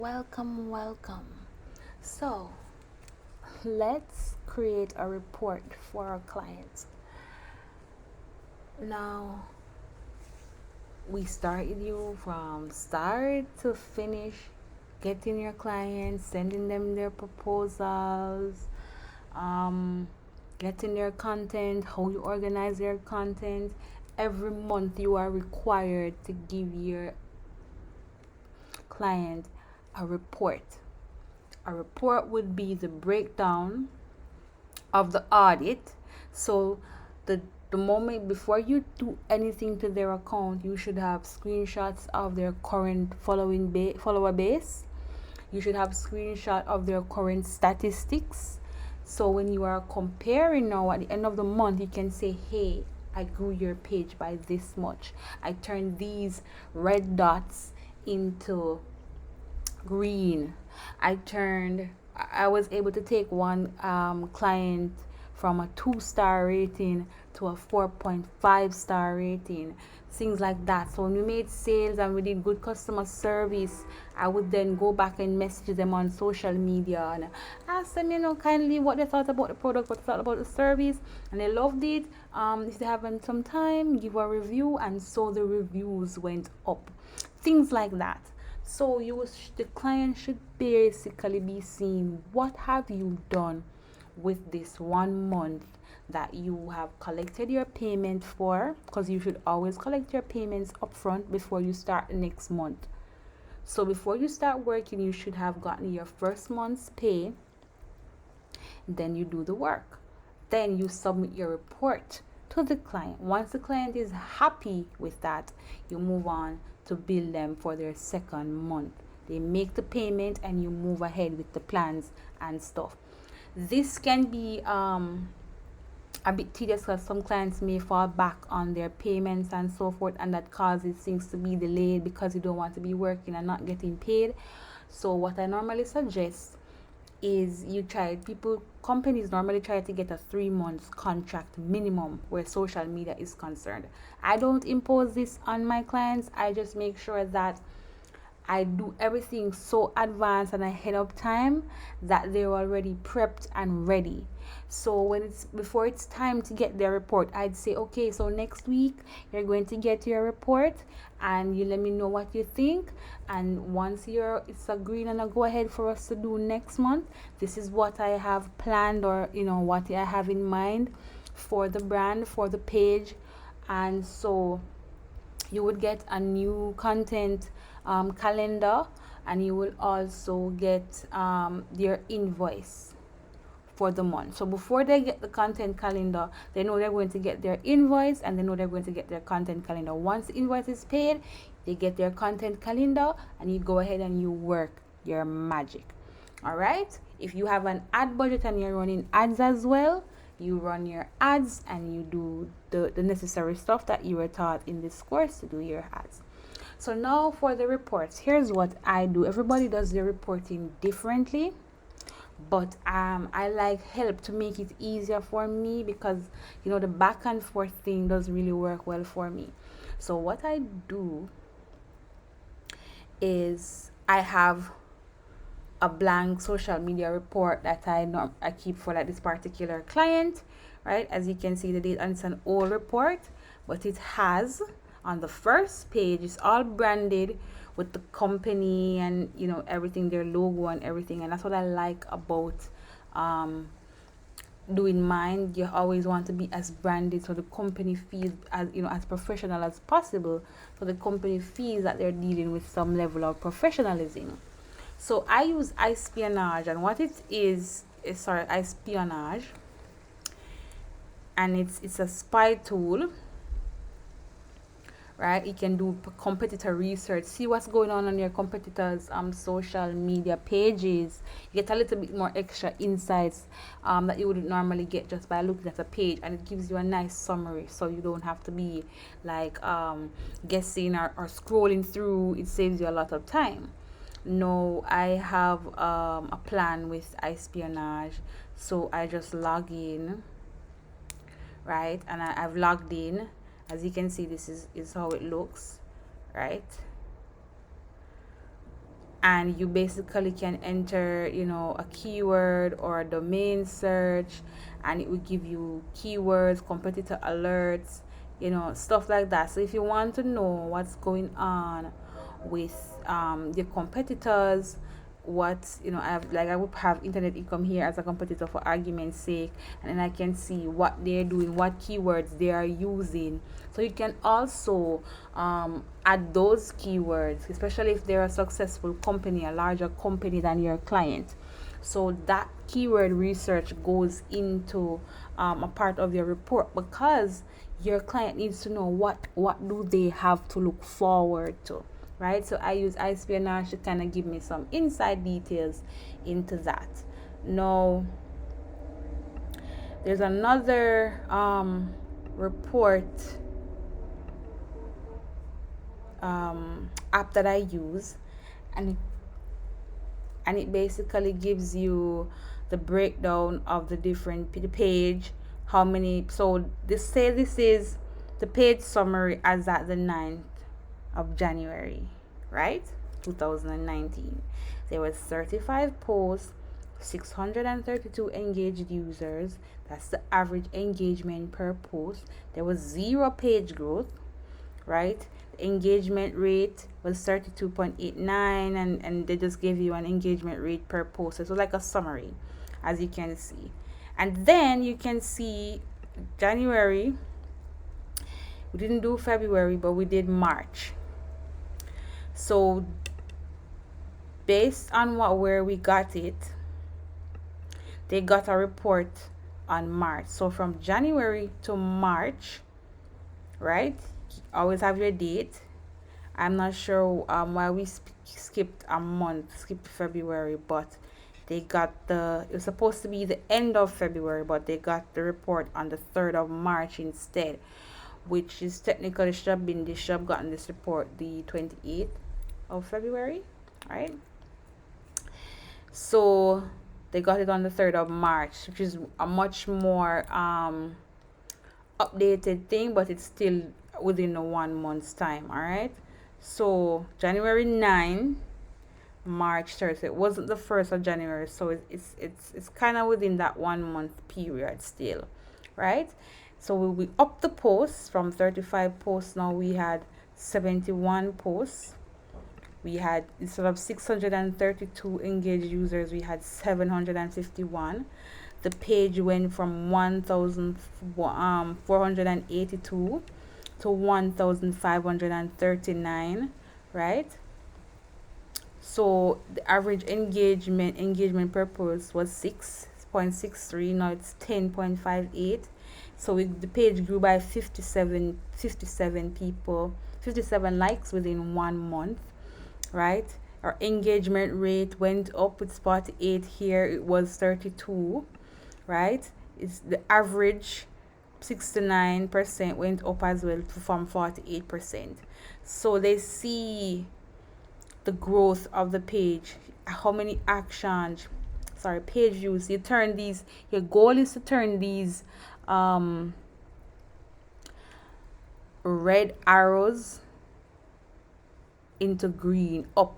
Welcome. So, let's create a report for our clients. Now, we started you from start to finish, getting your clients, sending them their proposals, um, getting their content, how you organize their content. Every month, you are required to give your client a report. A report would be the breakdown of the audit. So the the moment before you do anything to their account, you should have screenshots of their current follower base. You should have screenshot of their current statistics. So when you are comparing now at the end of the month, you can say, hey, I grew your page by this much. I turned these red dots into green. I was able to take one client from a 2-star rating to a 4.5-star rating, things like that. So when we made sales and we did good customer service, I would then go back and message them on social media and ask them, kindly what they thought about the product, what they thought about the service, and they loved it. If they haven't some time, give a review, and so the reviews went up. Things like that. So the client should basically be seeing what have you done with this 1 month that you have collected your payment for, because you should always collect your payments upfront before you start the next month. So before you start working, you should have gotten your first month's pay. Then you do the work. Then you submit your report to the client. Once the client is happy with that, you move on to bill them for their second month. They make the payment and you move ahead with the plans and stuff. This can be a bit tedious because some clients may fall back on their payments and so forth, and that causes things to be delayed because you don't want to be working and not getting paid. So what I normally suggest is companies normally try to get a 3 months contract minimum where social media is concerned. I don't impose this on my clients. I just make sure that I do everything so advanced and ahead of time that they're already prepped and ready. So before it's time to get their report, I'd say, okay, so next week you're going to get your report and you let me know what you think. And once it's a green and a go ahead for us to do next month, this is what I have planned, or what I have in mind for the brand, for the page. And so you would get a new content calendar, and you will also get their invoice for the month. So before they get the content calendar, they know they're going to get their invoice, and they know they're going to get their content calendar. Once the invoice is paid, they get their content calendar, and you go ahead and you work your magic. All right, if you have an ad budget and you're running ads as well, you run your ads and you do the necessary stuff that you were taught in this course to do your ads. So now for the reports, here's what I do. Everybody does their reporting differently, but I like help to make it easier for me, because the back and forth thing doesn't really work well for me. So what I do is I have a blank social media report that I keep for this particular client, right? As you can see, the date, and it's an old report, but it has on the first page, it's all branded with the company and everything, their logo and everything. And that's what I like about doing mine. You always want to be as branded so the company feels as professional as possible, so the company feels that they're dealing with some level of professionalism. So I use Espionage, and what it is Espionage, and it's a spy tool, right? You can do competitor research, see what's going on your competitors' social media pages. You get a little bit more extra insights that you wouldn't normally get just by looking at a page, and it gives you a nice summary, so you don't have to be like guessing or scrolling through. It saves you a lot of time. No, I have a plan with Espionage, so I just log in, right? And I've logged in. As you can see, this is how it looks, right? and you basically can enter, you know, a keyword or a domain search, and it will give you keywords, competitor alerts, you know, stuff like that. So if you want to know what's going on with your competitors, what, you know, I would have Internet Income here as a competitor for argument's sake, and then I can see what they're doing, what keywords they are using. So you can also add those keywords, especially if they're a successful company, a larger company than your client. So that keyword research goes into a part of your report, because your client needs to know what do they have to look forward to, right? So I use iSpionage to kind of give me some inside details into that. Now, there's another report app that I use, and it basically gives you the breakdown of the different the page, how many. So this is the page summary as at the 9th of January, right, 2019. There was 35 posts, 632 engaged users. That's the average engagement per post. There was 0 page growth, right? The engagement rate was 32.89, and they just gave you an engagement rate per post. So like a summary, as you can see. And then you can see January. We didn't do February, but we did March. So based on where we got it, they got a report on March. So from January to March, right? Always have your date. I'm not sure why we skipped a month, skipped February, but they got it was supposed to be the end of February, but they got the report on the 3rd of March instead, which is technically they should have gotten this report the 28th of February, right? So they got it on the 3rd of March, which is a much more updated thing, but it's still within a 1 month's time. All right, so January 9, March 3rd. So it wasn't the 1st of January, so it's kind of within that 1 month period still, right? So we up the posts from 35 posts. Now we had 71 posts. We had, instead of 632 engaged users, we had 751. The page went from 1,482 to 1,539, right? So the average engagement per post was 6.63. Now it's 10.58. So the page grew by 57 people, 57 likes within 1 month, right? Our engagement rate went up with spot 8 here. It was 32, right? It's the average 69% went up as well from 48%. So they see the growth of the page, how many page views. You turn these, your goal is to turn these red arrows into green, up.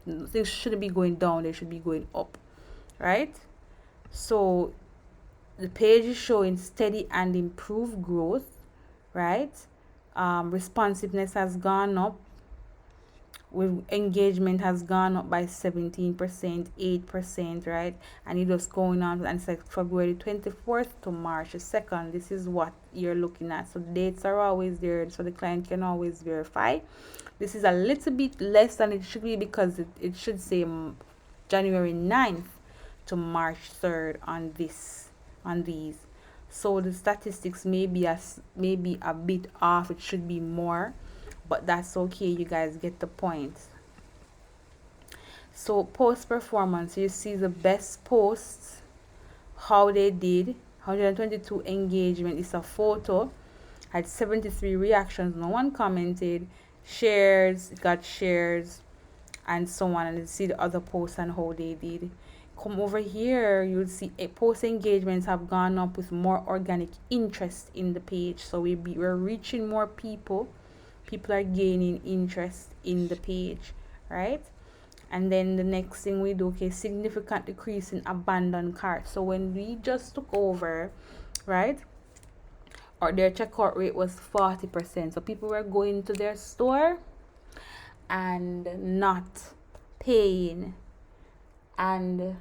They shouldn't be going down, they should be going up, right? So the page is showing steady and improved growth, right? Responsiveness has gone up, with engagement has gone up by 17%, 8%, right? And it was going on, and it's like February 24th to March 2nd. This is what you're looking at. So the dates are always there, so the client can always verify. This is a little bit less than it should be, because it should say January 9th to March 3rd on these. So the statistics may be a bit off. It should be more, but that's okay. You guys get the point. So post performance, you see the best posts, how they did. 122 engagement. It's a photo, had 73 reactions, no one commented. Shares, it got shares, and so on. And you see the other posts and how they did. Come over here, you'll see post engagements have gone up with more organic interest in the page. So we're reaching more people. People are gaining interest in the page, right? And then the next thing we do, okay, significant decrease in abandoned carts. So when we just took over, right, or their checkout rate was 40%. So people were going to their store and not paying, and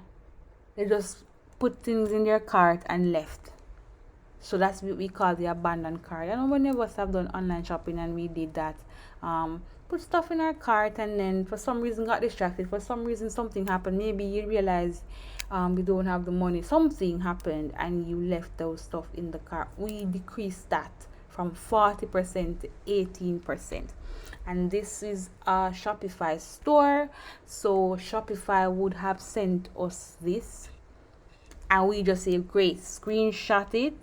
they just put things in their cart and left. So that's what we call the abandoned cart. I know many of us have done online shopping and we did that. Put stuff in our cart and then for some reason got distracted. For some reason something happened. Maybe you realize you don't have the money. Something happened and you left those stuff in the cart. We decreased that from 40% to 18%. And this is a Shopify store. So Shopify would have sent us this. And we just say, great, screenshot it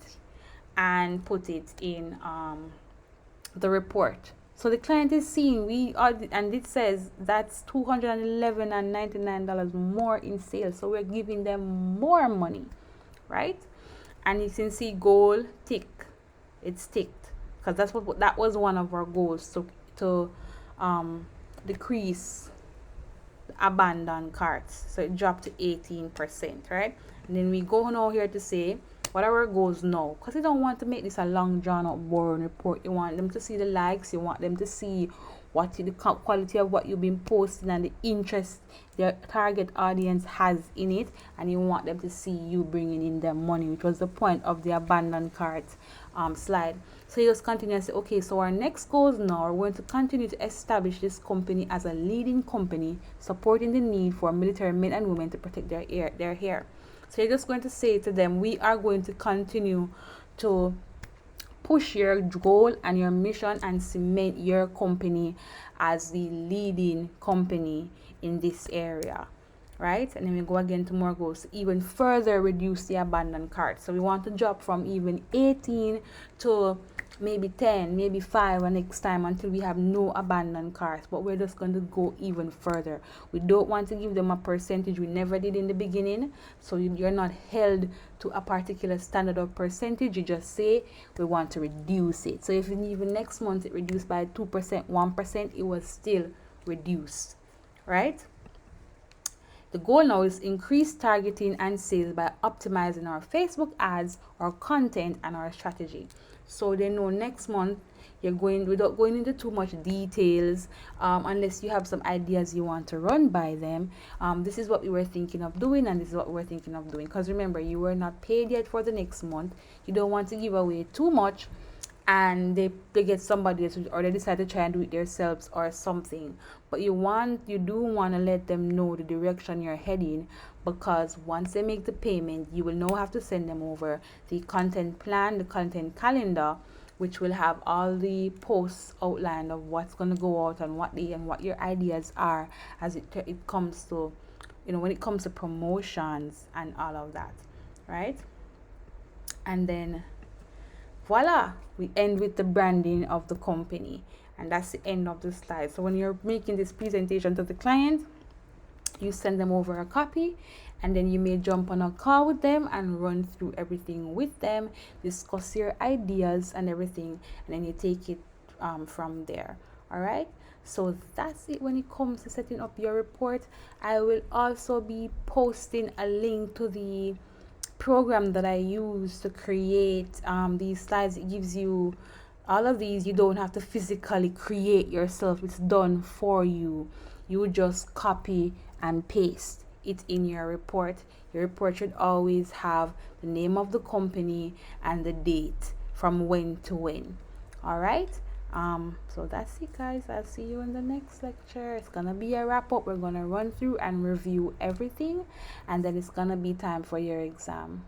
and put it in the report. So the client is seeing and it says that's $211.99 more in sales. So we're giving them more money, right? And you can see goal tick. It's ticked because that was one of our goals, to decrease abandoned carts. So it dropped to 18%, right? And then we go now here to say what are our goals now, because you don't want to make this a long drawn out boring report. You want them to see the likes, you want them to see what the quality of what you've been posting and the interest their target audience has in it, and you want them to see you bringing in their money, which was the point of the abandoned cart slide. So you just continue and say, okay, so our next goals now are going to continue to establish this company as a leading company supporting the need for military men and women to protect their hair. So you're just going to say to them, we are going to continue to push your goal and your mission and cement your company as the leading company in this area, right? And then we go again to more goals, even further reduce the abandoned cart. So we want to drop from even 18 to maybe 10, maybe 5 next time until we have no abandoned carts. But we're just going to go even further. We don't want to give them a percentage. We never did in the beginning. So you're not held to a particular standard of percentage. You just say we want to reduce it. So if even next month it reduced by 2%, 1%, it was still reduced, right? The goal now is increase targeting and sales by optimizing our Facebook ads, our content, and our strategy. So they know next month you're going, without going into too much details, unless you have some ideas you want to run by them. This is what we were thinking of doing, and this is what we were thinking of doing. Because remember, you were not paid yet for the next month. You don't want to give away too much and they get somebody else, or they decide to try and do it themselves or something. But you do want to let them know the direction you're heading, because once they make the payment, you will now have to send them over the content plan, the content calendar, which will have all the posts outlined of what's going to go out on what day and what your ideas are as it comes to, when it comes to promotions and all of that, right? And then voila, we end with the branding of the company, and that's the end of the slide. So when you're making this presentation to the client, you send them over a copy, and then you may jump on a call with them and run through everything with them, discuss your ideas and everything, and then you take it from there. All right, so that's it when it comes to setting up your report. I will also be posting a link to the program that I use to create these slides. It gives you all of these. You don't have to physically create yourself, it's done for you. You just copy and paste it in your report. Your report should always have the name of the company and the date from when to when. All right, so that's it, guys. I'll see you in the next lecture. It's gonna be a wrap up. We're gonna run through and review everything, and then it's gonna be time for your exam.